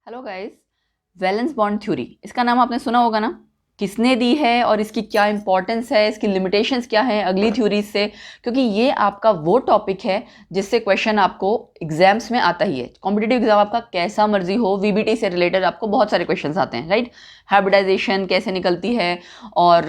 Hello guys, valence bond theory इसका नाम आपने सुना होगा ना। किसने दी है और इसकी क्या इंपॉर्टेंस है, इसकी लिमिटेशंस क्या है अगली थ्योरीज से, क्योंकि ये आपका वो टॉपिक है जिससे क्वेश्चन आपको एग्जाम्स में आता ही है। कॉम्पिटिटिव एग्जाम आपका कैसा मर्जी हो, वीबीटी से रिलेटेड आपको बहुत सारे क्वेश्चंस आते हैं, राइट। हाइब्रिडाइजेशन कैसे निकलती है और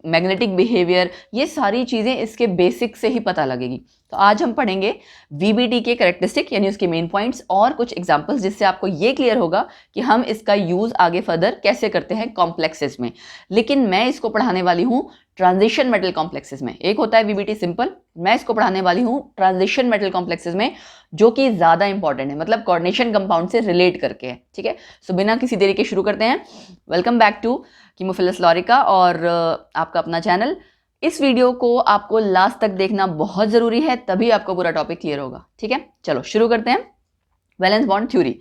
मैग्नेटिक बिहेवियर, ये सारी चीज़ें इसके बेसिक से ही पता लगेगी। तो आज हम पढ़ेंगे वीबीटी के कैरेक्टरिस्टिक यानी उसके मेन पॉइंट्स और कुछ एग्जांपल्स, जिससे आपको ये क्लियर होगा कि हम इसका यूज आगे फर्दर कैसे करते हैं कॉम्प्लेक्सेस में। लेकिन मैं इसको पढ़ाने वाली हूँ ट्रांजिशन मेटल कॉम्प्लेक्सेस में। एक होता है वीबीटी सिंपल, मैं इसको पढ़ाने वाली हूँ ट्रांजिशन मेटल कॉम्प्लेक्सेस में, जो कि ज्यादा इंपॉर्टेंट है, मतलब कोऑर्डिनेशन कंपाउंड से रिलेट करके है। ठीक है, सो बिना किसी देरी के शुरू करते हैं। वेलकम बैक टू कीमोफिलस लॉरिका और आपका अपना चैनल। इस वीडियो को आपको लास्ट तक देखना बहुत जरूरी है, तभी आपको पूरा टॉपिक क्लियर होगा। ठीक है, चलो शुरू करते हैं। Valence bond theory.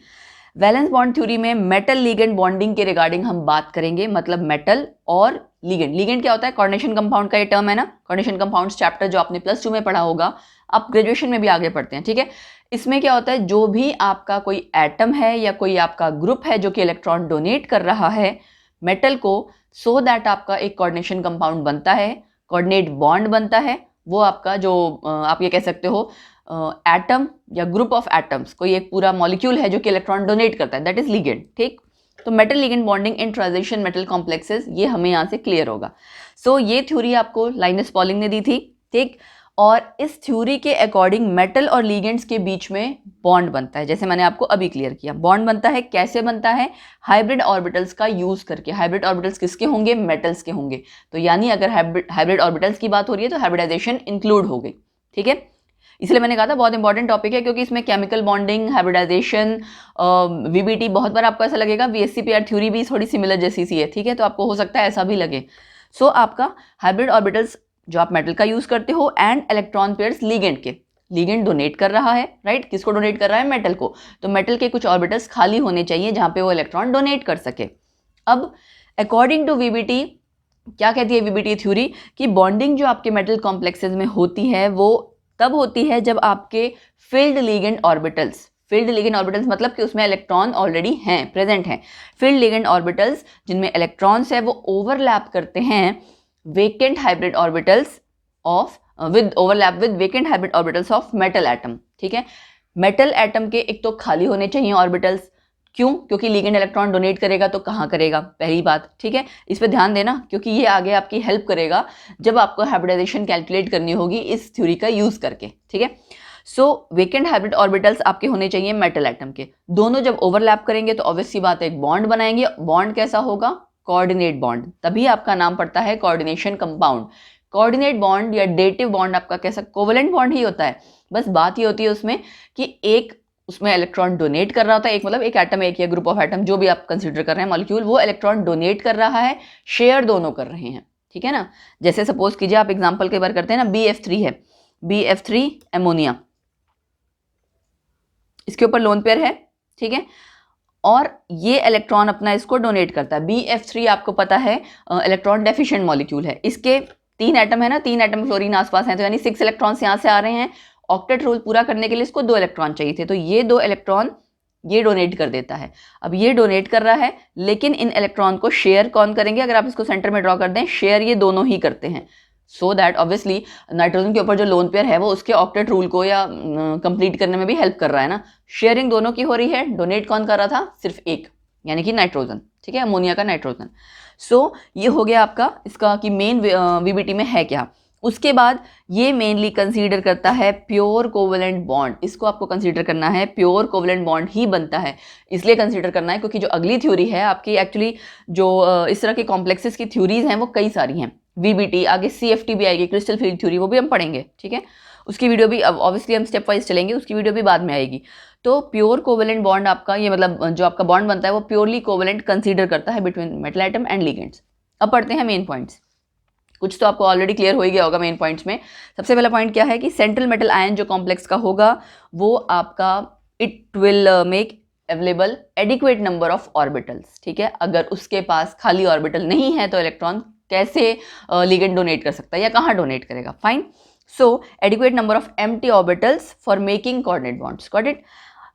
Valence bond theory में मेटल लिगेंड बॉन्डिंग के रिगार्डिंग हम बात करेंगे, मतलब मेटल और लिगेंड। लिगेंड क्या होता है? कोऑर्डिनेशन कंपाउंड का ये टर्म है ना, कोऑर्डिनेशन कंपाउंड्स चैप्टर जो आपने +2 में पढ़ा होगा, आप ग्रेजुएशन में भी आगे पढ़ते हैं। ठीक है, इसमें क्या होता है, जो भी आपका कोई एटम है या कोई आपका ग्रुप है जो कि इलेक्ट्रॉन डोनेट कर रहा है मेटल को, सो दैट आपका एक कोऑर्डिनेशन कंपाउंड बनता है, कोऑर्डिनेट बॉन्ड बनता है। वो आपका जो आप ये कह सकते हो एटम या ग्रुप ऑफ एटम्स, कोई एक पूरा मॉलिक्यूल है जो कि इलेक्ट्रॉन डोनेट करता है, दैट इज लिगेंड। ठीक, तो metal ligand bonding in transition metal complexes, ये हमें यहाँ से क्लियर होगा। सो ये थ्योरी आपको लाइनस पॉलिंग ने दी थी। ठीक, और इस थ्योरी के अकॉर्डिंग मेटल और लिगेंड्स के बीच में बॉन्ड बनता है, जैसे मैंने आपको अभी क्लियर किया। बॉन्ड बनता है, कैसे बनता है? हाइब्रिड ऑर्बिटल्स का यूज करके। हाइब्रिड ऑर्बिटल्स किसके होंगे? मेटल्स के होंगे। तो यानी अगर हाइब्रिड ऑर्बिटल्स की बात हो रही है तो हाइब्रिडाइजेशन इंक्लूड हो गई। ठीक है, इसलिए मैंने कहा था बहुत इंपॉर्टेंट टॉपिक है, क्योंकि इसमें केमिकल बॉन्डिंग, हाइब्रिडाइजेशन, वीबीटी, बहुत बार आपको ऐसा लगेगा वीएससीपीआर थ्योरी भी थोड़ी सिमिलर जैसी सी है। ठीक है, तो आपको हो सकता है ऐसा भी लगे। सो आपका हाइब्रिड ऑर्बिटल्स जो आप मेटल का यूज करते हो, एंड इलेक्ट्रॉन पेयर्स लिगेंड के। लिगेंड डोनेट कर रहा है, राइट। किसको डोनेट कर रहा है? मेटल को। तो मेटल के कुछ ऑर्बिटल्स खाली होने चाहिए जहां पे वो इलेक्ट्रॉन डोनेट कर सके। अब अकॉर्डिंग टू वीबीटी, क्या कहती है वीबीटी थ्योरी, कि बॉन्डिंग जो आपके मेटल कॉम्प्लेक्सेस में होती है वो तब होती है जब आपके field ligand orbitals, field ligand orbitals मतलब कि उसमें इलेक्ट्रॉन ऑलरेडी हैं, प्रेजेंट हैं। फील्ड लिगेंड ऑर्बिटल्स जिनमें इलेक्ट्रॉन्स है वो ओवरलैप करते हैं vacant hybrid orbitals of vacant hybrid orbitals of metal atom. ठीक है, मेटल एटम के एक तो खाली होने चाहिए ऑर्बिटल्स। क्यों? क्योंकि लिगेंड इलेक्ट्रॉन डोनेट करेगा तो कहाँ करेगा, पहली बात। ठीक है, इस पे ध्यान देना, क्योंकि ये आगे आपकी हेल्प करेगा जब आपको हाइब्रिडाइजेशन कैलकुलेट करनी होगी इस थ्योरी का यूज करके। ठीक है, सो वेकेंट हाइब्रिड ऑर्बिटल्स आपके होने चाहिए मेटल एटम के। दोनों जब ओवरलैप करेंगे तो ऑब्वियस सी बात है एक बॉन्ड बनाएंगे। बॉन्ड कैसा होगा? कोऑर्डिनेट बॉन्ड, तभी आपका नाम पड़ता है कोऑर्डिनेशन कंपाउंड। कोऑर्डिनेट बॉन्ड या डेटिव बॉन्ड आपका कैसा? कोवेलेंट बॉन्ड ही होता है। बस बात ये होती है उसमें कि एक उसमें इलेक्ट्रॉन डोनेट कर रहा होता है, एक मतलब एक एटम, एक या ग्रुप ऑफ एटम जो भी आप कंसीडर कर रहे हैं मॉलिक्यूल, वो इलेक्ट्रॉन डोनेट कर रहा है, शेयर दोनों कर रहे हैं। ठीक है ना, जैसे सपोज कीजिए आप एग्जांपल कई बार करते हैं ना, BF3 है, BF3 एमोनिया, इसके ऊपर लोन पेयर है। ठीक है, और ये इलेक्ट्रॉन अपना इसको डोनेट करता है। BF3 आपको पता है इलेक्ट्रॉन डेफिशिएंट मॉलिक्यूल है। इसके 3 एटम है ना, 3 एटम फ्लोरीन आसपास हैं, तो यानी 6 इलेक्ट्रॉन्स यहाँ से आ रहे हैं। ऑक्टेट रूल पूरा करने के लिए इसको 2 इलेक्ट्रॉन चाहिए थे, तो ये 2 इलेक्ट्रॉन ये डोनेट कर देता है। अब ये डोनेट कर रहा है, लेकिन इन इलेक्ट्रॉन को शेयर कौन करेंगे? अगर आप इसको सेंटर में ड्रॉ कर दें, शेयर ये दोनों ही करते हैं। सो दैट ऑब्वियसली नाइट्रोजन के ऊपर जो लोन पेयर है वो उसके ऑक्टेट रूल को या कंप्लीट करने में भी हेल्प कर रहा है ना। शेयरिंग दोनों की हो रही है, डोनेट कौन कर रहा था? सिर्फ एक, यानी कि नाइट्रोजन। ठीक है, अमोनिया का नाइट्रोजन। सो ये हो गया आपका इसका कि मेन वीबीटी में है क्या। उसके बाद ये मेनली कंसीडर करता है प्योर कोवेलेंट बॉन्ड। इसको आपको कंसीडर करना है, प्योर कोवेलेंट बॉन्ड ही बनता है। इसलिए कंसीडर करना है क्योंकि जो अगली थ्योरी है आपकी, एक्चुअली जो इस तरह के कॉम्प्लेक्सेस की थ्योरीज हैं वो कई सारी हैं। वीबीटी, आगे CFT भी आएगी, क्रिस्टल फील्ड थ्योरी, वो भी हम पढ़ेंगे। ठीक है, उसकी वीडियो भी ऑब्वियसली हम स्टेप वाइज चलेंगे, उसकी वीडियो भी बाद में आएगी। तो प्योर कोवेलेंट बॉन्ड आपका ये मतलब जो आपका बॉन्ड बनता है वो प्योरली कोवेलेंट कंसीडर करता है between metal atom and ligands. अब पढ़ते हैं मेन पॉइंट्स। कुछ तो आपको ऑलरेडी क्लियर हो ही गया होगा मेन पॉइंट्स में। सबसे पहला पॉइंट क्या है कि सेंट्रल मेटल आयन जो कॉम्प्लेक्स का होगा वो आपका it will make available adequate number of orbitals. ठीक है, अगर उसके पास खाली ऑर्बिटल नहीं है तो इलेक्ट्रॉन कैसे लिगेंड डोनेट कर सकता है या कहाँ डोनेट करेगा? Fine, so adequate number of empty orbitals for making coordinate bonds. Got it?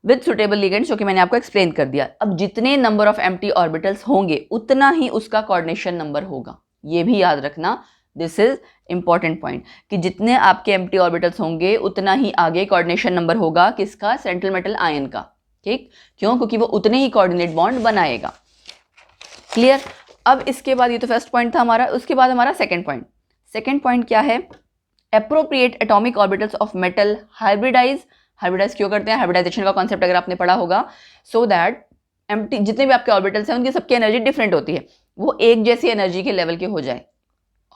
With suitable ligands, जो कि मैंने आपको एक्सप्लेन कर दिया। अब जितने नंबर ऑफ एम्प्टी ऑर्बिटल्स होंगे उतना ही उसका कोऑर्डिनेशन नंबर होगा, ये भी याद रखना। दिस इज इंपॉर्टेंट पॉइंट कि जितने आपके एम्प्टी ऑर्बिटल्स होंगे उतना ही आगे कोऑर्डिनेशन नंबर होगा किसका, सेंट्रल मेटल आयन का। ठीक, क्यों? क्योंकि वो उतने ही कोऑर्डिनेट बॉन्ड बनाएगा। क्लियर? अब इसके बाद ये तो फर्स्ट पॉइंट था हमारा, उसके बाद हमारा सेकंड पॉइंट। सेकंड पॉइंट क्या है? Appropriate atomic orbitals of metal hybridize. Hybridize क्यों करते हैं? हाइब्रिडाइजेशन का कॉन्सेप्ट अगर आपने पढ़ा होगा, सो दैट एम्प्टी जितने भी आपके ऑर्बिटल्स हैं उनकी सबकी एनर्जी डिफरेंट होती है, वो एक जैसी एनर्जी के लेवल के हो जाए।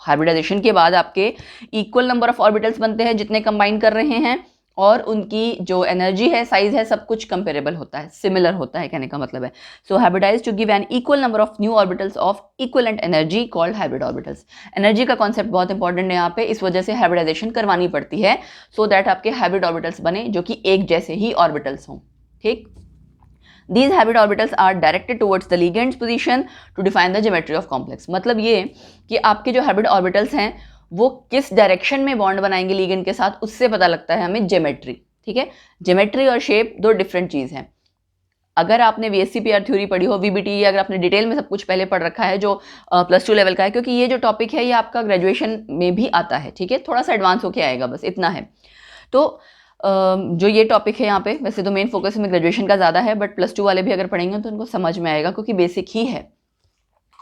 हाइब्रिडाइजेशन के बाद आपके इक्वल नंबर ऑफ ऑर्बिटल्स बनते हैं जितने कंबाइन कर रहे हैं, और उनकी जो एनर्जी है, साइज है, सब कुछ कंपेरेबल होता है, सिमिलर होता है, कहने का मतलब है। So hybridize to give an equal number of new orbitals of equivalent energy called hybrid orbitals. Energy का कॉन्सेप्ट बहुत इंपॉर्टेंट है यहाँ पे, इस वजह से हाइब्रिडाइजेशन करवानी पड़ती है, सो दैट आपके हाइब्रिड ऑर्बिटल्स बने जो कि एक जैसे ही ऑर्बिटल्स हों। ठीक, These hybrid orbitals are directed towards the ligands position to define the geometry of complex। मतलब ये कि आपके जो हाइब्रिड ऑर्बिटल्स हैं वो किस डायरेक्शन में बॉन्ड बनाएंगे लिगेंड के साथ, उससे पता लगता है हमें ज्योमेट्री। ठीक है, ज्योमेट्री और शेप दो डिफरेंट चीज हैं। अगर आपने VSCPR थ्योरी पढ़ी हो, VBT, अगर आपने डिटेल में सब कुछ पहले पढ़ रखा है जो +2 लेवल का है, क्योंकि ये जो टॉपिक है ये आपका ग्रेजुएशन में भी आता है। ठीक है, थोड़ा सा एडवांस होके आएगा, बस इतना है। तो जो ये टॉपिक है यहाँ पे, वैसे तो मेन फोकस में ग्रेजुएशन का ज़्यादा है, बट +2 वाले भी अगर पढ़ेंगे तो उनको समझ में आएगा, क्योंकि बेसिक ही है।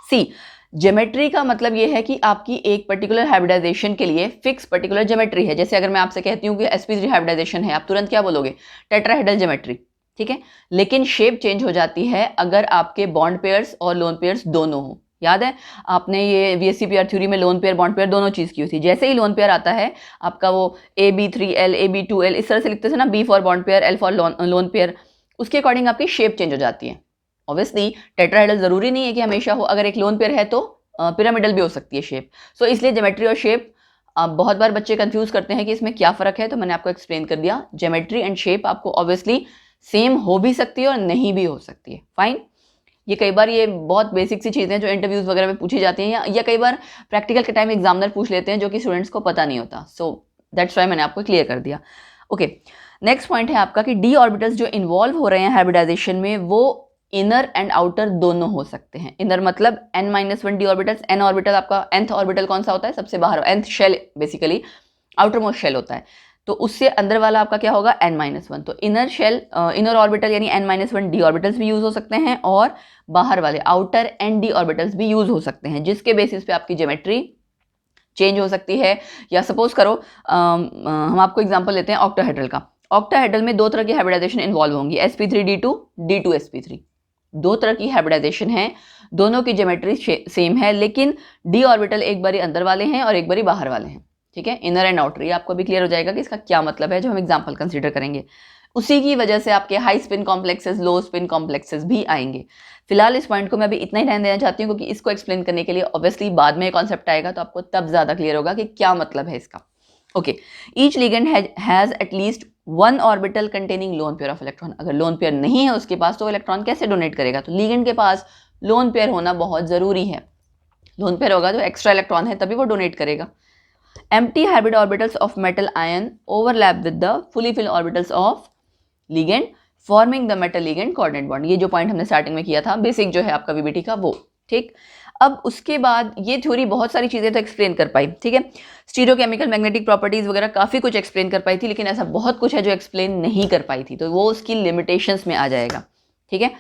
सी, ज्योमेट्री का मतलब ये है कि आपकी एक पर्टिकुलर हाइब्रिडाइजेशन के लिए फिक्स पर्टिकुलर ज्योमेट्री है। जैसे अगर मैं आपसे कहती हूँ कि sp3 हाइब्रिडाइजेशन है, आप तुरंत क्या बोलोगे? Tetrahedral geometry. ठीक है, लेकिन शेप चेंज हो जाती है अगर आपके बॉन्ड पेयर्स और लोन पेयर्स दोनों हो। याद है आपने ये VSCPR थ्योरी में लोन पेयर बॉन्ड पेयर दोनों चीज की थी। जैसे ही लोन पेयर आता है आपका, वो AB3L AB2L इस तरह से लिखते थे ना, B for bond pair, L for lone pair, उसके अकॉर्डिंग आपकी शेप चेंज हो जाती है। ऑब्वियसली टेट्राहेड्रल जरूरी नहीं है कि हमेशा हो, अगर एक लोन पेयर है तो पिरामिडल भी हो सकती है शेप। सो इसलिए ज्योमेट्री और शेप बहुत बार बच्चे कंफ्यूज करते हैं कि इसमें क्या फर्क है, तो मैंने आपको एक्सप्लेन कर दिया। ज्योमेट्री एंड शेप आपको ऑब्वियसली सेम हो भी सकती है और नहीं भी हो सकती है। फाइन, ये कई बार ये बहुत बेसिक सी चीज़ें जो इंटरव्यूज वगैरह में पूछी जाती हैं, या कई बार प्रैक्टिकल के टाइम एग्जामिनर पूछ लेते हैं, जो कि स्टूडेंट्स को पता नहीं होता। सो दैट्स वाई मैंने आपको क्लियर कर दिया। ओके, नेक्स्ट पॉइंट है आपका कि डी ऑर्बिटल्स जो इन्वॉल्व हो रहे हैं हाइब्रिडाइजेशन में, वो इनर एंड आउटर दोनों हो सकते हैं। इनर मतलब n-1 d orbitals, n orbital आपका nth ऑर्बिटल कौन सा होता है? सबसे बाहर, nth shell basically, outermost shell होता है, तो उससे अंदर वाला आपका क्या होगा? n-1। तो इनर शेल, इनर ऑर्बिटल यानी n-1 डी ऑर्बिटल्स भी यूज हो सकते हैं, और बाहर वाले आउटर nd ऑर्बिटल्स भी यूज हो सकते हैं, जिसके बेसिस पे आपकी ज्योमेट्री चेंज हो सकती है। या सपोज करो हम आपको एग्जांपल लेते हैं ऑक्टाहेड्रल का। ऑक्टाहेड्रल में दो तरह की हाइब्रिडाइजेशन इन्वॉल्व होंगी, sp3d2 d2sp3, दो तरह की हाइब्रिडाइजेशन है, दोनों की ज्योमेट्री सेम है, लेकिन डी ऑर्बिटल एक बारी अंदर वाले हैं और एक बारी बाहर वाले हैं। ठीक है, इनर एंड आउटर, ये आपको भी क्लियर हो जाएगा कि इसका क्या मतलब है, जो हम एग्जांपल कंसीडर करेंगे। उसी की वजह से आपके हाई स्पिन कॉम्प्लेक्सेस, लो स्पिन कॉम्प्लेक्सेस भी आएंगे। फिलहाल इस पॉइंट को मैं अभी इतना ही ध्यान देना चाहती हूँ, क्योंकि इसको एक्सप्लेन करने के लिए ऑब्वियसली बाद में कॉन्सेप्ट आएगा, तो आपको तब ज्यादा क्लियर होगा कि क्या मतलब है इसका। Okay, each ligand has at least 1 orbital containing lone pair of electron. अगर लोन पेयर नहीं है उसके पास, तो इलेक्ट्रॉन कैसे डोनेट करेगा? तो लिगेंड के पास लोन पेयर होना बहुत जरूरी है। लोन पेयर होगा तो एक्स्ट्रा इलेक्ट्रॉन है, तभी वो डोनेट करेगा। Empty hybrid orbitals of metal ion overlap with the fully filled orbitals of ligand, forming the metal ligand coordinate bond। ये जो पॉइंट हमने स्टार्टिंग में किया था, बेसिक जो है आपका VBT का, वो ठीक। अब उसके बाद ये थ्योरी बहुत सारी चीजें तो एक्सप्लेन कर पाई, ठीक है, स्टीरियोकेमिकल मैग्नेटिक प्रॉपर्टीज वगैरह काफी कुछ एक्सप्लेन कर पाई थी, लेकिन ऐसा बहुत कुछ है जो एक्सप्लेन नहीं कर पाई थी, तो वो उसकी लिमिटेशंस में आ जाएगा। ठीक है,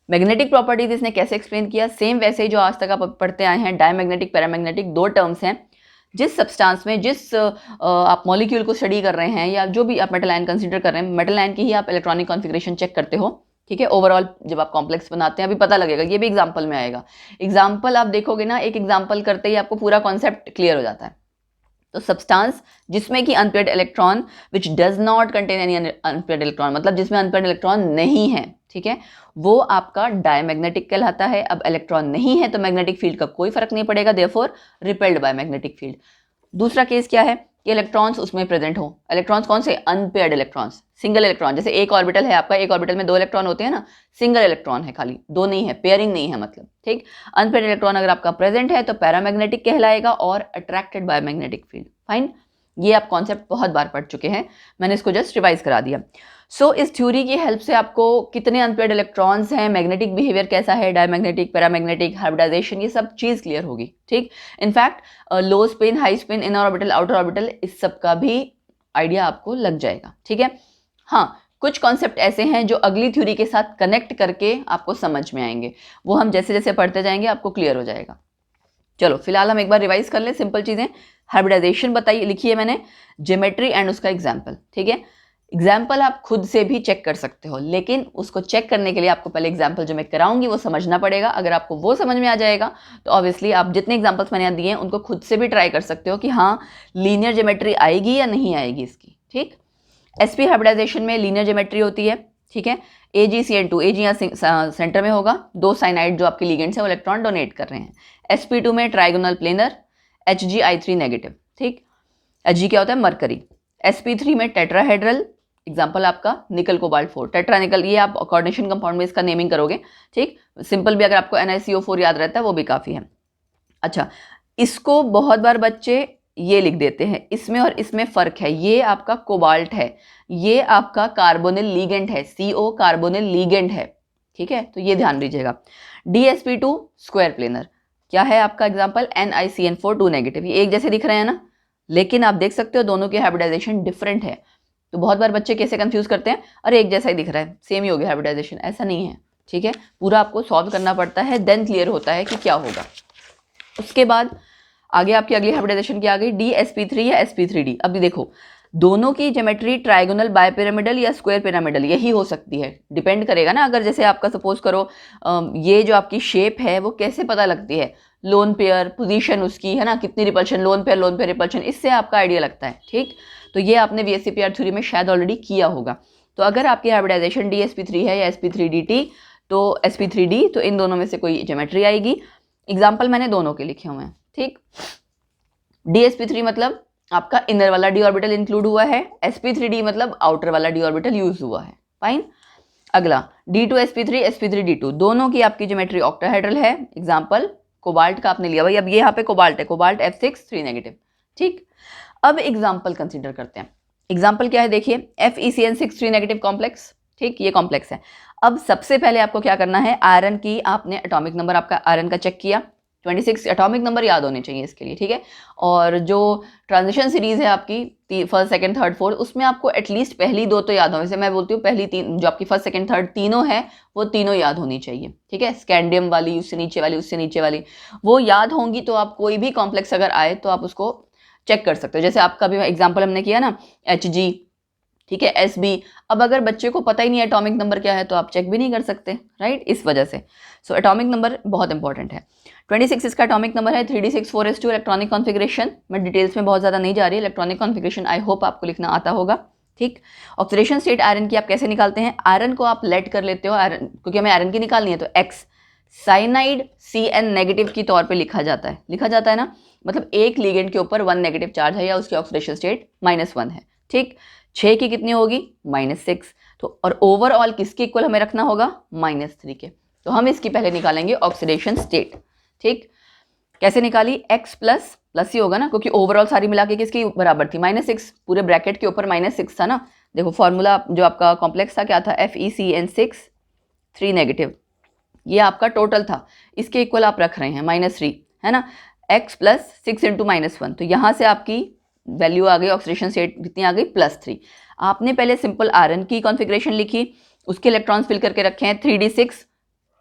मैग्नेटिक प्रॉपर्टीज इसने कैसे एक्सप्लेन किया? सेम वैसे ही जो आज तक आप पढ़ते आए हैं, डायमैग्नेटिक, पैरामैग्नेटिक, दो टर्म्स हैं। जिस सब्सटेंस में, जिस आप मॉलिक्यूल को स्टडी कर रहे हैं, या जो भी आप मेटल आयन कंसीडर कर रहे हैं, मेटल आयन की ही आप इलेक्ट्रॉनिक कॉन्फ़िगरेशन चेक करते हो। ठीक है, ओवरऑल जब आप कॉम्प्लेक्स बनाते हैं, अभी पता लगेगा, ये भी एग्जांपल में आएगा। एग्जांपल आप देखोगे ना, एक एग्जांपल करते ही आपको पूरा कॉन्सेप्ट क्लियर हो जाता है। तो सब्सटेंस जिसमें कि unpaired electron which does not contain any unpaired electron, मतलब जिसमें अनपेयर्ड इलेक्ट्रॉन नहीं है, ठीक है, वो आपका डायमैग्नेटिक कहलाता है। अब इलेक्ट्रॉन नहीं है तो मैग्नेटिक फील्ड का कोई फर्क नहीं पड़ेगा, therefore repelled by magnetic field. दूसरा केस क्या है कि इलेक्ट्रॉन्स उसमें प्रेजेंट हो। इलेक्ट्रॉन्स कौन से? Unpaired electrons, single electron. जैसे एक ऑर्बिटल है आपका, एक ऑर्बिटल में 2 इलेक्ट्रॉन होते हैं ना, सिंगल इलेक्ट्रॉन है खाली, 2 नहीं है, पेयरिंग नहीं है मतलब। ठीक, अनपेयर्ड इलेक्ट्रॉन अगर आपका प्रेजेंट है तो पैरामैग्नेटिक कहलाएगा और attracted by magnetic field. Fine, ये आप कॉन्सेप्ट बहुत बार पढ़ चुके हैं, मैंने इसको जस्ट रिवाइज करा दिया। सो इस थ्योरी की हेल्प से आपको कितने अनपेयर्ड इलेक्ट्रॉन्स हैं, मैग्नेटिक बिहेवियर कैसा है, डायमैग्नेटिक, पैरामैग्नेटिक, हाइब्रिडाइजेशन, ये सब चीज़ क्लियर होगी। ठीक, इनफैक्ट लो spin, high spin, inner orbital, outer orbital, इस सब का भी आइडिया आपको लग जाएगा। ठीक है, हाँ, कुछ कॉन्सेप्ट ऐसे हैं जो अगली थ्योरी के साथ कनेक्ट करके आपको समझ में आएंगे, वो हम जैसे जैसे पढ़ते जाएंगे आपको क्लियर हो जाएगा। चलो फिलहाल हम एक बार रिवाइज कर लें सिंपल चीज़ें। हाइब्रिडाइजेशन बताइए, लिखिए मैंने, ज्योमेट्री एंड उसका एग्जाम्पल। ठीक है, एग्जाम्पल आप खुद से भी चेक कर सकते हो, लेकिन उसको चेक करने के लिए आपको पहले एग्जाम्पल जो मैं कराऊंगी वो समझना पड़ेगा। अगर आपको वो समझ में आ जाएगा तो ऑब्वियसली आप जितने एग्जाम्पल्स मैंने दिए हैं उनको खुद से भी ट्राई कर सकते हो कि हाँ लीनियर ज्योमेट्री आएगी या नहीं आएगी इसकी। ठीक, एसपी हाइब्रिडाइजेशन में लीनियर ज्योमेट्री होती है। ठीक है, AgCN2, Ag यहाँ सेंटर में होगा, 2 साइनाइड जो आपके लिगेंड्स हैं वो इलेक्ट्रॉन डोनेट कर रहे हैं। sp2 में ट्राइगोनल प्लेनर, Hgi3 नेगेटिव। ठीक, Hg क्या होता है, मरकरी। sp3 में टेट्राहेड्रल, एग्जाम्पल आपका निकल कोबाल्ट 4, टेट्रा निकल, ये आप कोऑर्डिनेशन कंपाउंड में इसका नेमिंग करोगे। ठीक, सिंपल भी अगर आपको NiCO4 याद रहता है वो भी काफ़ी है। अच्छा, इसको बहुत बार बच्चे ये लिख देते हैं, इसमें और इसमें फ़र्क है, ये आपका कोबाल्ट है, ये आपका कार्बोनिल लीगेंड है, CO कार्बोनिल लीगेंड है। ठीक है, तो ये ध्यान दीजिएगा। DsP2 स्क्वायर प्लेनर क्या है आपका एग्जाम्पल, NiCN4 2 नेगेटिव, ये एक जैसे दिख रहे हैं ना, लेकिन आप देख सकते हो दोनों की हाइब्रिडाइजेशन डिफरेंट है। तो बहुत बार बच्चे कैसे कंफ्यूज करते हैं, अरे एक जैसा ही दिख रहा है, सेम ही हो गया हाइब्रिडाइजेशन, ऐसा नहीं है। ठीक है, पूरा आपको सॉल्व करना पड़ता है, देन क्लियर होता है कि क्या होगा। उसके बाद आगे आपकी अगली हाइब्रिडाइजेशन की आ गई DsP3 या sp3d। अभी देखो दोनों की ज्योमेट्री ट्राइगोनल, बायपिरामिडल या स्क्वायर पिरामिडल यही हो सकती है, डिपेंड करेगा ना। अगर जैसे आपका सपोज करो ये जो आपकी शेप है वो कैसे पता लगती है, लोन पेयर, पोजीशन उसकी है ना, कितनी रिपल्शन, लोन पेयर रिपल्शन, इससे आपका आइडिया लगता है। ठीक, तो ये आपने VSCPR थ्योरी में शायद ऑलरेडी किया होगा। तो अगर आपकी हाइब्रिडाइजेशन DsP3 है या sp3dt तो sp3d, तो इन दोनों में से कोई ज्योमेट्री आएगी। एग्जाम्पल मैंने दोनों के लिखे हुए हैं। ठीक, DsP3 मतलब आपका इनर वाला डी ऑर्बिटल इंक्लूड हुआ है, sp3d मतलब आउटर वाला डी ऑर्बिटल यूज हुआ है। फाइन, अगला D2sp3 sp3d2, दोनों की आपकी ज्योमेट्री ऑक्टाहेड्रल है। एग्जाम्पल कोबाल्ट का आपने लिया भाई, अब ये यहाँ पे कोबाल्ट है, कोबाल्ट F6 3 नेगेटिव। ठीक, अब एग्जाम्पल कंसीडर करते हैं। एग्जाम्पल क्या है देखिए, FeCN6 3 नेगेटिव कॉम्प्लेक्स। ठीक, ये कॉम्प्लेक्स है। अब सबसे पहले आपको क्या करना है, आयरन की आपने एटॉमिक नंबर आपका आयरन का चेक किया, 26 एटॉमिक नंबर याद होने चाहिए इसके लिए। ठीक है, और जो ट्रांजिशन सीरीज है आपकी फर्स्ट सेकंड थर्ड फोर्थ, उसमें आपको एटलीस्ट पहली 2 तो याद हो, वैसे मैं बोलती हूँ पहली 3 जो आपकी फर्स्ट सेकंड थर्ड तीनों है वो तीनों याद होनी चाहिए। ठीक है, स्कैंडियम वाली, उससे नीचे वाली, उससे नीचे वाली, वो याद होंगी तो आप कोई भी कॉम्प्लेक्स अगर आए तो आप उसको चेक कर सकते हो। जैसे आपका भी एग्जाम्पल हमने किया ना Hg, ठीक है, Sb। अब अगर बच्चे को पता ही नहीं एटॉमिक नंबर क्या है तो आप चेक भी नहीं कर सकते, राइट, इस वजह से। सो एटॉमिक नंबर बहुत इंपॉर्टेंट है। 26 इसका एटॉमिक नंबर है, 3d6 4s2 इलेक्ट्रॉनिक कॉन्फ़िगरेशन। मैं डिटेल्स में बहुत ज़्यादा नहीं जा रही, इलेक्ट्रॉनिक कॉन्फ़िगरेशन आई होप आपको लिखना आता होगा। ठीक, ऑक्सीडेशन स्टेट आयरन की आप कैसे निकालते हैं, आयरन को आप लेट कर लेते हो, आयरन क्योंकि हमें आयरन की निकालनी है तो X साइनाइड Cn नेगेटिव की तौर पे लिखा जाता है ना, मतलब एक लिगेंड के ऊपर 1 नेगेटिव चार्ज है या उसकी ऑक्सीडेशन स्टेट -1 है। ठीक, 6 की कितनी होगी, -6, तो और ओवरऑल किसके इक्वल हमें रखना होगा, -3 के। तो हम इसकी पहले निकालेंगे ऑक्सीडेशन स्टेट। ठीक, कैसे निकाली, X प्लस ही होगा ना, क्योंकि ओवरऑल सारी मिला के किसकी बराबर थी, -6, पूरे ब्रैकेट के ऊपर -6 था ना। देखो फॉर्मूला जो आपका कॉम्प्लेक्स था क्या था, FeCN6 3 नेगेटिव, ये आपका टोटल था, इसके इक्वल आप रख रहे हैं -3, है ना, X प्लस 6 इंटू -1, तो यहाँ से आपकी वैल्यू आ गई, ऑक्सीडेशन स्टेट कितनी आ गई, +3। आपने पहले सिंपल आयरन की कॉन्फ़िगरेशन लिखी, उसके इलेक्ट्रॉन्स फिल करके रखे हैं 3d6।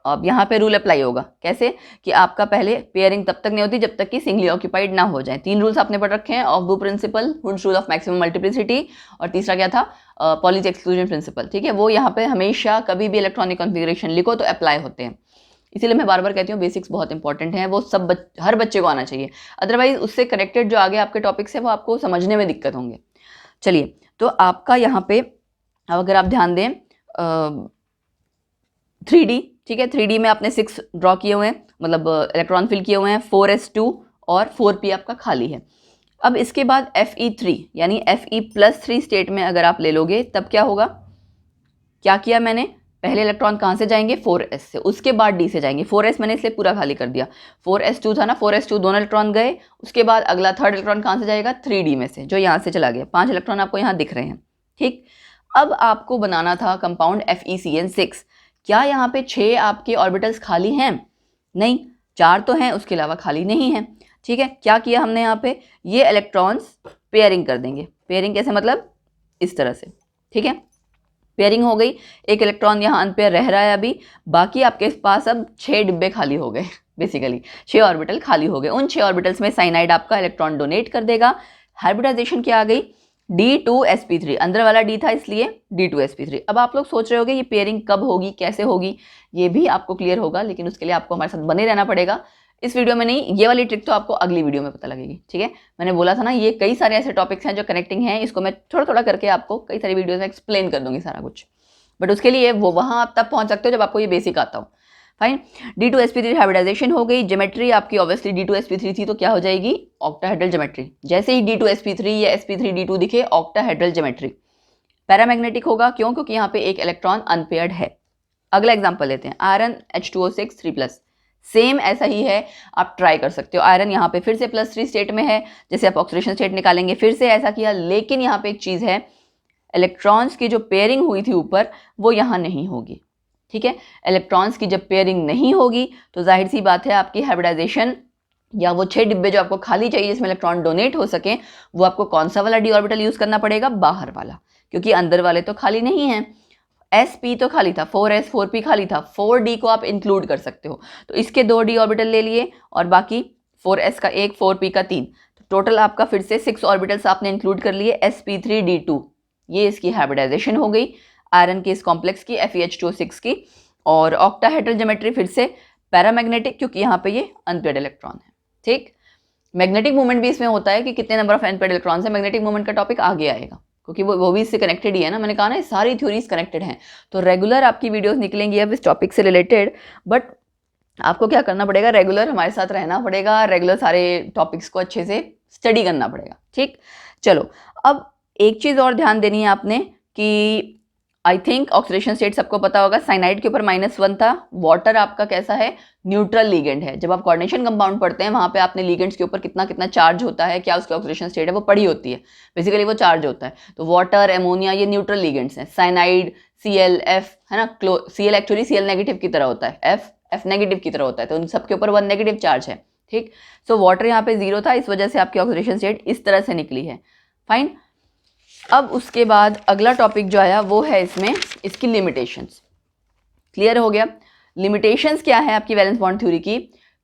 अब यहाँ पे रूल अप्लाई होगा, कैसे कि आपका पहले पेयरिंग तब तक नहीं होती जब तक कि सिंगली ऑक्यूपाइड ना हो जाए। 3 रूल्स आपने पढ़ रखे हैं, Aufbau principle, Hund's rule of maximum multiplicity, और तीसरा क्या था, पॉलीज एक्सक्लूजन प्रिंसिपल। ठीक है, वो यहाँ पे हमेशा कभी भी इलेक्ट्रॉनिक कॉन्फ़िगरेशन लिखो तो अप्लाई होते हैं। इसीलिए मैं बार बार कहती हूँ बेसिक्स बहुत इंपॉर्टेंट हैं, वो सब हर बच्चे को आना चाहिए, अदरवाइज उससे कनेक्टेड जो आगे आपके टॉपिक्स हैं वो आपको समझने में दिक्कत होंगे। चलिए, तो आपका यहाँ पे अगर आप ध्यान दें 3D, ठीक है, 3D में आपने 6 ड्रॉ किए हुए हैं, मतलब इलेक्ट्रॉन फिल किए हुए हैं, 4s2 और 4p आपका खाली है। अब इसके बाद Fe3 यानी Fe+3 स्टेट में अगर आप ले लोगे तब क्या होगा, क्या किया मैंने, पहले इलेक्ट्रॉन कहाँ से जाएंगे 4s से, उसके बाद d से जाएंगे। 4s मैंने इसलिए पूरा खाली कर दिया, 4s2 था ना, 4s2 दोनों इलेक्ट्रॉन गए, उसके बाद अगला थर्ड इलेक्ट्रॉन कहाँ से जाएगा 3d में से, जो यहाँ से चला गया। 5 इलेक्ट्रॉन आपको यहाँ दिख रहे हैं, ठीक। अब आपको बनाना था कंपाउंड FeCN6। क्या यहाँ पे 6 आपके ऑर्बिटल्स खाली हैं? नहीं, 4 तो हैं, उसके अलावा खाली नहीं है, ठीक है। क्या किया हमने यहाँ पे, ये इलेक्ट्रॉन्स पेयरिंग कर देंगे। पेयरिंग कैसे, मतलब इस तरह से, ठीक है। पेयरिंग हो गई, एक इलेक्ट्रॉन यहाँ अनपेयर रह रहा है अभी, बाकी आपके पास अब 6 डिब्बे खाली हो गए, बेसिकली 6 ऑर्बिटल खाली हो गए। उन 6 ऑर्बिटल्स में साइनाइड आपका इलेक्ट्रॉन डोनेट कर देगा। हाइब्रिडाइजेशन क्या आ गई, D2sp3, अंदर वाला D था इसलिए D2sp3। अब आप लोग सोच रहे होगे ये पेयरिंग कब होगी, कैसे होगी, ये भी आपको क्लियर होगा, लेकिन उसके लिए आपको हमारे साथ बने रहना पड़ेगा। इस वीडियो में नहीं, ये वाली ट्रिक तो आपको अगली वीडियो में पता लगेगी, ठीक है। मैंने बोला था ना, ये कई सारे ऐसे टॉपिक्स हैं जो कनेक्टिंग हैं, इसको मैं थोड़ा थोड़ा करके आपको कई सारी वीडियोज में एक्सप्लेन कर दूंगी सारा कुछ, बट उसके लिए वो वहाँ आप तब पहुँच सकते हो जब आपको ये बेसिक आता हो। फाइन, D2sp3 हाइब्रिडाइजेशन हो गई। ज्योमेट्री आपकी ऑब्वियसली D2sp3 थी तो क्या हो जाएगी, ऑक्टाहेड्रल ज्योमेट्री। जैसे ही D2sp3 या sp3d2 दिखे, ऑक्टाहेड्रल ज्योमेट्री। पैरामैग्नेटिक होगा, क्यों, क्योंकि यहाँ पे एक इलेक्ट्रॉन अनपेयर्ड है। अगला एग्जांपल लेते हैं, आयरन H2O6 3+, सेम ऐसा ही है, आप ट्राई कर सकते हो। आयरन यहाँ पे फिर से +3 स्टेट में है, जैसे आप ऑक्सीडेशन स्टेट निकालेंगे, फिर से ऐसा किया, लेकिन यहाँ पे एक चीज़ है, इलेक्ट्रॉन्स की जो पेयरिंग हुई थी ऊपर, वो यहाँ नहीं होगी, ठीक है। इलेक्ट्रॉन्स की जब पेयरिंग नहीं होगी तो जाहिर सी बात है आपकी हाइब्रिडाइजेशन या वो 6 डिब्बे जो आपको खाली चाहिए जिसमें इलेक्ट्रॉन डोनेट हो सके, वो आपको कौन सा वाला d ऑर्बिटल यूज करना पड़ेगा, बाहर वाला, क्योंकि अंदर वाले तो खाली नहीं हैं। sp तो खाली था, 4s 4p खाली था, 4d को आप इंक्लूड कर सकते हो, तो इसके 2 d ऑर्बिटल ले लिए और बाकी 4s का 1, 4p का 3, तो टोटल आपका फिर से 6 ऑर्बिटल्स आपने इंक्लूड कर लिए, sp3d2। ये इसकी हाइब्रिडाइजेशन हो गई आयरन के इस कॉम्प्लेक्स की, FeH2O6 की। और ऑक्टाहेड्रल ज्योमेट्री फिर से पैरामैग्नेटिक, क्योंकि यहाँ पे ये अनपेयर्ड इलेक्ट्रॉन है, ठीक। मैग्नेटिक मूवमेंट भी इसमें होता है कि कितने नंबर ऑफ अनपेयर्ड इलेक्ट्रॉन्स है। मैग्नेटिक मूवमेंट का टॉपिक आगे आएगा, क्योंकि वो भी इससे कनेक्टेड ही है ना, मैंने कहा ना सारी थ्योरीज कनेक्टेड हैं, तो रेगुलर आपकी वीडियोस निकलेंगी अब इस टॉपिक से रिलेटेड। बट आपको क्या करना पड़ेगा, रेगुलर हमारे साथ रहना पड़ेगा, रेगुलर सारे टॉपिक्स को अच्छे से स्टडी करना पड़ेगा, ठीक। चलो, अब एक चीज़ और ध्यान देनी है आपने कि आई थिंक ऑक्सीडेशन स्टेट सबको पता होगा, साइनाइड के ऊपर -1 था, वाटर आपका कैसा है, न्यूट्रल लीगेंड है। जब आप कोऑर्डिनेशन कंपाउंड पढ़ते हैं वहाँ पे आपने लीगेंड्स के ऊपर कितना कितना चार्ज होता है, क्या उसकी ऑक्सीडेशन स्टेट है, वो पढ़ी होती है, बेसिकली वो चार्ज होता है। तो वाटर, एमोनिया, ये न्यूट्रल लीगेंड्स हैं। साइनाइड Cl, F है ना, Cl एक्चुअली Cl नेगेटिव की तरह होता है, F नेगेटिव की तरह होता है, तो उन सबके ऊपर 1 नेगेटिव चार्ज है, ठीक। सो वाटर यहाँ पे 0 था, इस वजह से आपकी ऑक्सीडेशन स्टेट इस तरह से निकली है। फाइन, अब उसके बाद अगला टॉपिक जो आया वो है इसमें इसकी लिमिटेशंस। क्लियर हो गया, लिमिटेशंस क्या है आपकी वैलेंस बॉन्ड थ्योरी की,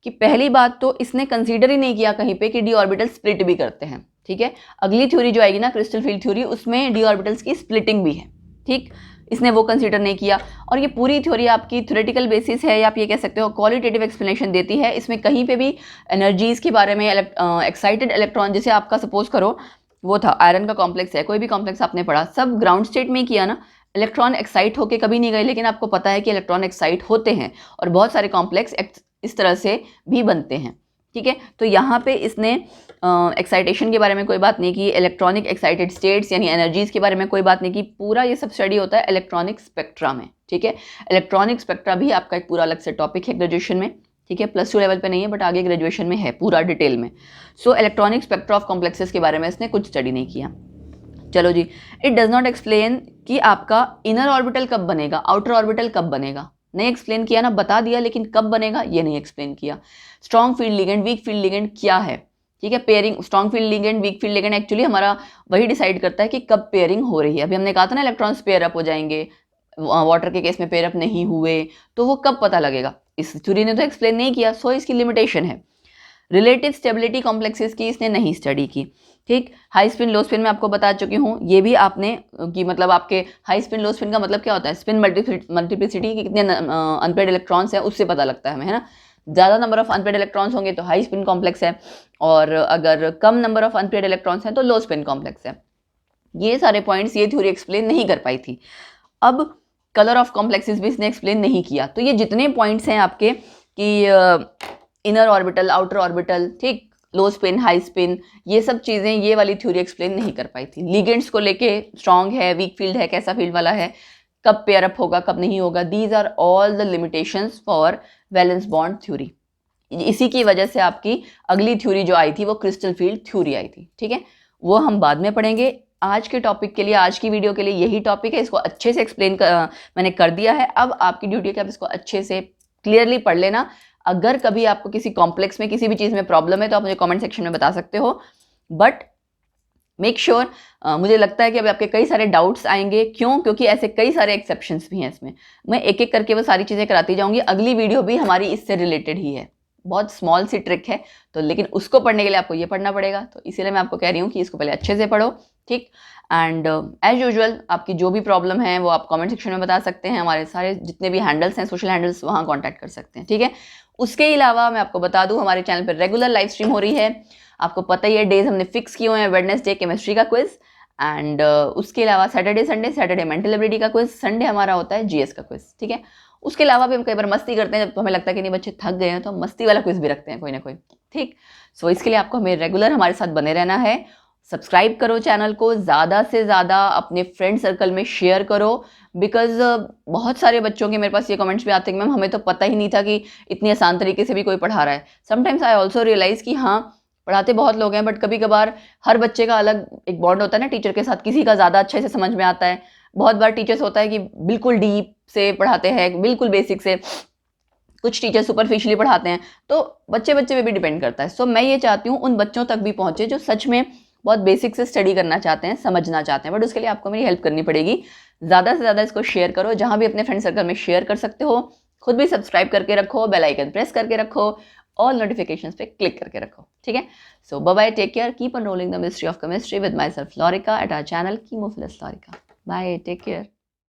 कि पहली बात तो इसने कंसीडर ही नहीं किया कहीं पे कि d ऑर्बिटल स्प्लिट भी करते हैं, ठीक है। अगली थ्योरी जो आएगी ना, क्रिस्टल फील्ड थ्योरी, उसमें d ऑर्बिटल्स की स्प्लिटिंग भी है, ठीक। इसने वो कंसीडर नहीं किया, और ये पूरी थ्योरी आपकी थ्योरेटिकल बेसिस है, या आप ये कह सकते हो क्वालिटेटिव एक्सप्लेनेशन देती है। इसमें कहीं पे भी एनर्जीज के बारे में, एक्साइटेड इलेक्ट्रॉन, जैसे आपका सपोज करो वो था आयरन का कॉम्प्लेक्स है, कोई भी कॉम्प्लेक्स आपने पढ़ा, सब ग्राउंड स्टेट में किया ना, इलेक्ट्रॉन एक्साइट होके कभी नहीं गए, लेकिन आपको पता है कि इलेक्ट्रॉन एक्साइट होते हैं, और बहुत सारे कॉम्प्लेक्स इस तरह से भी बनते हैं, ठीक है। तो यहाँ पे इसने एक्साइटेशन के बारे में कोई बात नहीं की, इलेक्ट्रॉनिक एक्साइटेड स्टेट्स यानी एनर्जीज के बारे में कोई बात नहीं की, पूरा ये सब स्टडी होता है इलेक्ट्रॉनिक स्पेक्ट्रा में, ठीक है। इलेक्ट्रॉनिक स्पेक्ट्रा भी आपका एक पूरा अलग से टॉपिक है ग्रेजुएशन में, ठीक है। +2 लेवल पे नहीं है, बट आगे ग्रेजुएशन में है पूरा डिटेल में। So electronic spectra of complexes के बारे में इसने कुछ स्टडी नहीं किया। चलो जी, इट डज नॉट एक्सप्लेन कि आपका इनर ऑर्बिटल कब बनेगा, आउटर ऑर्बिटल कब बनेगा, नहीं एक्सप्लेन किया ना, बता दिया लेकिन कब बनेगा ये नहीं एक्सप्लेन किया। Strong field ligand, weak field ligand क्या है, ठीक है। Pairing, strong field ligand, weak field ligand actually हमारा वही डिसाइड करता है कि कब पेयरिंग हो रही है। अभी हमने कहा था ना इलेक्ट्रॉन्स पेयर अप हो जाएंगे, वाटर के केस में पेयर अप नहीं हुए, तो वो कब पता लगेगा, इस थ्योरी ने तो एक्सप्लेन नहीं किया, सो इसकी लिमिटेशन है। रिलेटिव स्टेबिलिटी कॉम्प्लेक्सेस की इसने नहीं स्टडी की, ठीक। हाई स्पिन लो स्पिन में आपको बता चुकी हूँ, ये भी आपने कि मतलब आपके हाई स्पिन लो स्पिन का मतलब क्या होता है, स्पिन मल्टीप्लिसिटी की कितने अनपेयर्ड इलेक्ट्रॉन्स हैं उससे पता लगता है हमें, है ना। ज़्यादा नंबर ऑफ अनपेयर्ड इलेक्ट्रॉन्स होंगे तो हाई स्पिन कॉम्प्लेक्स है, और अगर कम नंबर ऑफ अनपेयर्ड इलेक्ट्रॉन्स हैं तो लो स्पिन कॉम्प्लेक्स है। ये सारे पॉइंट्स ये थ्योरी एक्सप्लेन नहीं कर पाई थी। अब कलर ऑफ कॉम्प्लेक्सेस भी इसने एक्सप्लेन नहीं किया। तो ये जितने पॉइंट्स हैं आपके कि इनर ऑर्बिटल, आउटर ऑर्बिटल, ठीक, लो स्पिन, हाई स्पिन, ये सब चीज़ें ये वाली थ्योरी एक्सप्लेन नहीं कर पाई थी। लिगेंड्स को लेके स्ट्रॉन्ग है, वीक फील्ड है, कैसा फील्ड वाला है, कब पेयर अप होगा, कब नहीं होगा, these are all the limitations for valence bond theory. इसी की वजह से आपकी अगली थ्योरी जो आई थी वो क्रिस्टल फील्ड थ्योरी आई थी, ठीक है, वो हम बाद में पढ़ेंगे। आज के टॉपिक के लिए, आज की वीडियो के लिए यही टॉपिक है, इसको अच्छे से एक्सप्लेन मैंने कर दिया है। अब आपकी ड्यूटी है कि आप इसको अच्छे से क्लियरली पढ़ लेना। अगर कभी आपको किसी कॉम्प्लेक्स में किसी भी चीज़ में प्रॉब्लम है तो आप मुझे कमेंट सेक्शन में बता सकते हो, बट मेक श्योर मुझे लगता है कि अभी आपके कई सारे डाउट्स आएंगे। क्यों? क्योंकि ऐसे कई सारे एक्सेप्शंस भी हैं इसमें। मैं एक एक करके वो सारी चीज़ें कराती जाऊंगी। अगली वीडियो भी हमारी इससे रिलेटेड ही है, बहुत स्मॉल सी ट्रिक है, तो लेकिन उसको पढ़ने के लिए आपको ये पढ़ना पड़ेगा, तो इसीलिए मैं आपको कह रही हूँ कि इसको पहले अच्छे से पढ़ो, ठीक। एंड एज यूजुअल आपकी जो भी प्रॉब्लम है वो आप कमेंट सेक्शन में बता सकते हैं। हमारे सारे जितने भी हैंडल्स हैं, सोशल हैंडल्स, वहाँ कॉन्टैक्ट कर सकते हैं, ठीक है। उसके अलावा मैं आपको बता दूँ, हमारे चैनल पर रेगुलर लाइव स्ट्रीम हो रही है। आपको पता ही है, डेज हमने फिक्स किए हुए हैं। वेडनेसडे केमिस्ट्री का क्विज, एंड उसके अलावा सैटरडे मेंटल एबिलिटी का क्विज, संडे हमारा होता है जीएस का क्विज, ठीक है। उसके अलावा भी हम कई बार मस्ती करते हैं, जब हमें लगता है कि नहीं बच्चे थक गए हैं तो हम मस्ती वाला क्विज भी रखते हैं कोई ना कोई, ठीक। सो इसके लिए आपको हमें रेगुलर हमारे साथ बने रहना है। सब्सक्राइब करो चैनल को, ज़्यादा से ज़्यादा अपने फ्रेंड सर्कल में शेयर करो, बिकॉज बहुत सारे बच्चों के मेरे पास ये कमेंट्स भी आते हैं कि मैम हमें तो पता ही नहीं था कि इतनी आसान तरीके से भी कोई पढ़ा रहा है। समटाइम्स आई ऑल्सो रियलाइज़ कि हाँ, पढ़ाते बहुत लोग हैं, बट कभी कभार हर बच्चे का अलग एक बॉन्ड होता है ना टीचर के साथ, किसी का ज़्यादा अच्छे से समझ में आता है। बहुत बार टीचर्स होता है कि बिल्कुल डीप से पढ़ाते हैं, बिल्कुल बेसिक से, कुछ टीचर सुपरफिशियली पढ़ाते हैं, तो बच्चे बच्चे पे भी डिपेंड करता है। सो मैं ये चाहती हूँ उन बच्चों तक भी पहुँचे जो सच में बहुत बेसिक से स्टडी करना चाहते हैं, समझना चाहते हैं, बट उसके लिए आपको मेरी हेल्प करनी पड़ेगी। ज़्यादा से ज़्यादा इसको शेयर करो, जहाँ भी अपने फ्रेंड सर्कल में शेयर कर सकते हो। खुद भी सब्सक्राइब करके रखो, बेल आइकन प्रेस करके रखो, ऑल नोटिफिकेशंस पे क्लिक करके रखो, ठीक है। So bye bye, take care, keep on rolling the mystery of chemistry with my self Lorika at our channel chemophilus Lorika. Bye, take care.